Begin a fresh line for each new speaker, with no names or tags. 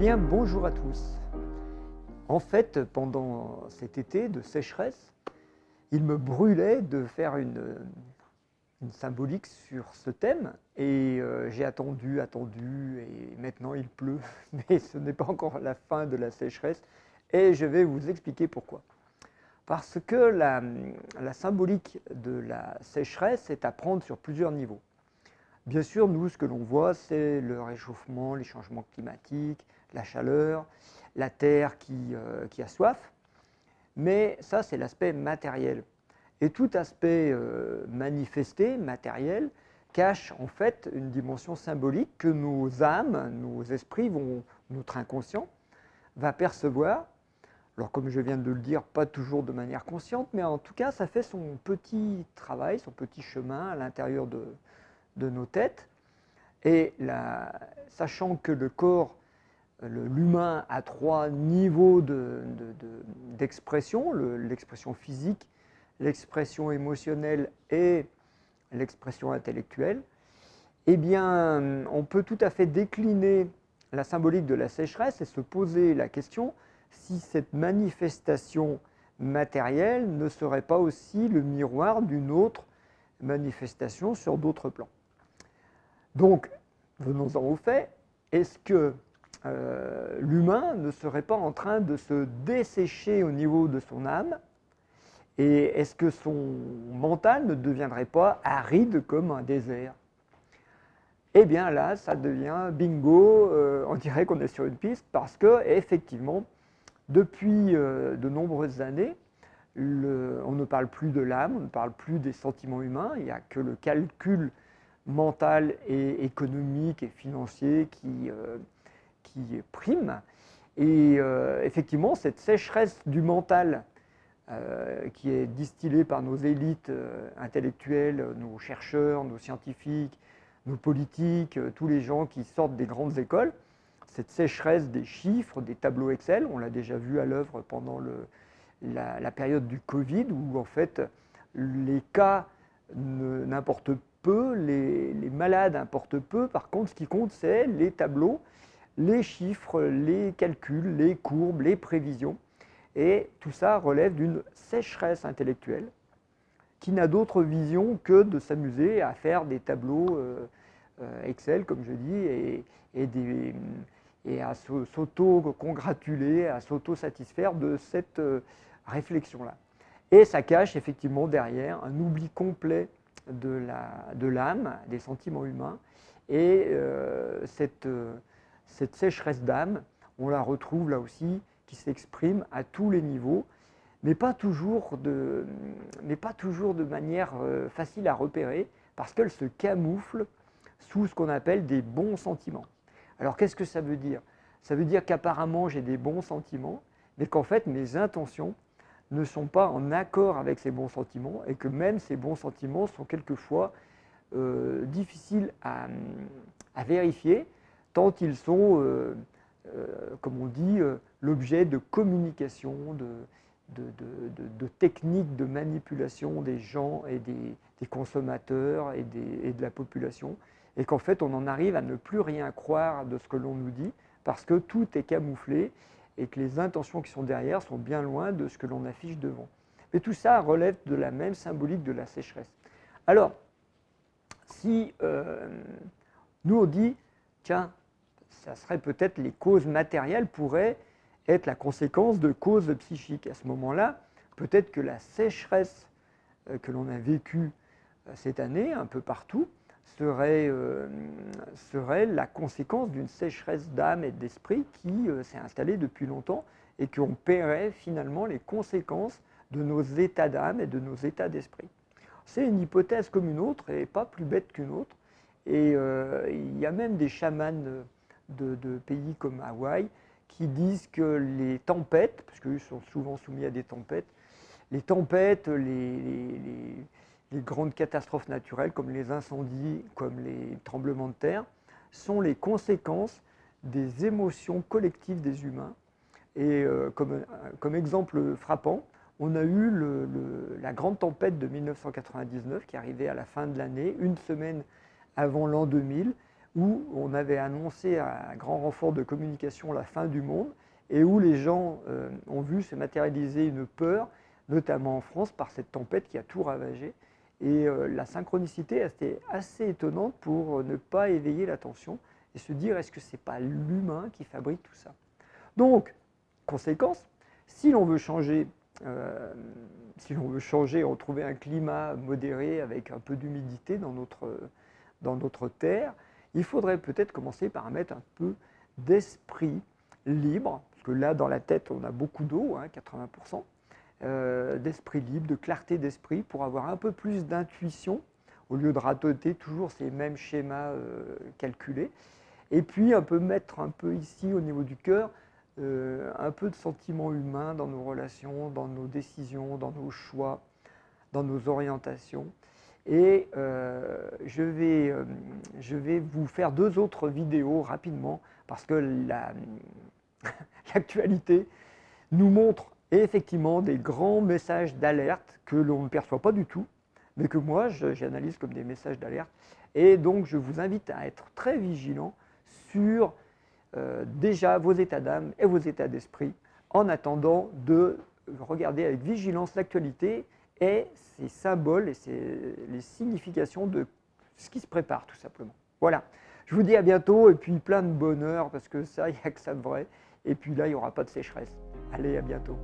bien, bonjour à tous. En fait, pendant cet été de sécheresse, il me brûlait de faire une symbolique sur ce thème et j'ai attendu, et maintenant il pleut, mais ce n'est pas encore la fin de la sécheresse et je vais vous expliquer pourquoi. Parce que la symbolique de la sécheresse est à prendre sur plusieurs niveaux. Bien sûr, nous, ce que l'on voit, c'est le réchauffement, les changements climatiques, la chaleur, la terre qui a soif. Mais ça, c'est l'aspect matériel. Et tout aspect manifesté, matériel, cache en fait une dimension symbolique que nos âmes, nos esprits, notre inconscient, va percevoir. Alors comme je viens de le dire, pas toujours de manière consciente, mais en tout cas, ça fait son petit travail, son petit chemin à l'intérieur de nos têtes. Et sachant que le corps, l'humain a trois niveaux d'expression, l'expression physique, l'expression émotionnelle et l'expression intellectuelle, eh bien, on peut tout à fait décliner la symbolique de la sécheresse et se poser la question si cette manifestation matérielle ne serait pas aussi le miroir d'une autre manifestation sur d'autres plans. Donc, venons-en au fait, est-ce que l'humain ne serait pas en train de se dessécher au niveau de son âme? Et est-ce que son mental ne deviendrait pas aride comme un désert? Eh bien là, ça devient bingo, on dirait qu'on est sur une piste, parce que effectivement, depuis de nombreuses années, on ne parle plus de l'âme, on ne parle plus des sentiments humains, il n'y a que le calcul mental et économique et financier qui prime. Et effectivement, cette sécheresse du mental qui est distillée par nos élites intellectuelles, nos chercheurs, nos scientifiques, nos politiques, tous les gens qui sortent des grandes écoles, cette sécheresse des chiffres, des tableaux Excel, on l'a déjà vu à l'œuvre pendant la période du Covid, où en fait les cas n'importent peu, les malades importent peu, par contre ce qui compte c'est les tableaux, les chiffres, les calculs, les courbes, les prévisions, et tout ça relève d'une sécheresse intellectuelle qui n'a d'autre vision que de s'amuser à faire des tableaux Excel, comme je dis, et à s'auto-congratuler, à s'auto-satisfaire de cette réflexion-là. Et ça cache effectivement derrière un oubli complet de l'âme, des sentiments humains, et cette sécheresse d'âme, on la retrouve là aussi, qui s'exprime à tous les niveaux, mais pas toujours de manière facile à repérer, parce qu'elle se camoufle sous ce qu'on appelle des bons sentiments. Alors qu'est-ce que ça veut dire? Ça veut dire qu'apparemment j'ai des bons sentiments, mais qu'en fait mes intentions ne sont pas en accord avec ces bons sentiments, et que même ces bons sentiments sont quelquefois difficiles à vérifier, tant ils sont, comme on dit, l'objet de communication, de techniques de manipulation des gens et des consommateurs et de la population, et qu'en fait on en arrive à ne plus rien croire de ce que l'on nous dit, parce que tout est camouflé et que les intentions qui sont derrière sont bien loin de ce que l'on affiche devant. Mais tout ça relève de la même symbolique de la sécheresse. Alors, si nous on dit, tiens, ça serait peut-être les causes matérielles pourraient être la conséquence de causes psychiques. À ce moment-là, peut-être que la sécheresse que l'on a vécue cette année, un peu partout, serait la conséquence d'une sécheresse d'âme et d'esprit qui s'est installée depuis longtemps et qu'on paierait finalement les conséquences de nos états d'âme et de nos états d'esprit. C'est une hypothèse comme une autre et pas plus bête qu'une autre. Et il y a même des chamans de pays comme Hawaï qui disent que les tempêtes, parce qu'eux sont souvent soumis à des tempêtes, les tempêtes, les grandes catastrophes naturelles comme les incendies, comme les tremblements de terre, sont les conséquences des émotions collectives des humains. Et comme exemple frappant, on a eu la grande tempête de 1999 qui arrivait à la fin de l'année, une semaine avant l'an 2000, où on avait annoncé à grand renfort de communication la fin du monde et où les gens ont vu se matérialiser une peur, notamment en France, par cette tempête qui a tout ravagé. Et la synchronicité était assez étonnante pour ne pas éveiller l'attention et se dire est-ce que ce n'est pas l'humain qui fabrique tout ça? Donc, conséquence, si l'on veut changer, retrouver un climat modéré avec un peu d'humidité dans notre terre, il faudrait peut-être commencer par mettre un peu d'esprit libre, parce que là, dans la tête, on a beaucoup d'eau, 80%, d'esprit libre, de clarté d'esprit, pour avoir un peu plus d'intuition, au lieu de radoter toujours ces mêmes schémas calculés. Et puis, mettre un peu ici, au niveau du cœur, un peu de sentiment humain dans nos relations, dans nos décisions, dans nos choix, dans nos orientations. Et je vais vous faire 2 autres vidéos rapidement parce que l'actualité nous montre effectivement des grands messages d'alerte que l'on ne perçoit pas du tout, mais que moi j'analyse comme des messages d'alerte. Et donc je vous invite à être très vigilant sur déjà vos états d'âme et vos états d'esprit en attendant de regarder avec vigilance l'actualité et ses symboles et les significations de ce qui se prépare tout simplement. Voilà, je vous dis à bientôt et puis plein de bonheur parce que ça, il n'y a que ça de vrai. Et puis là, il n'y aura pas de sécheresse. Allez, à bientôt.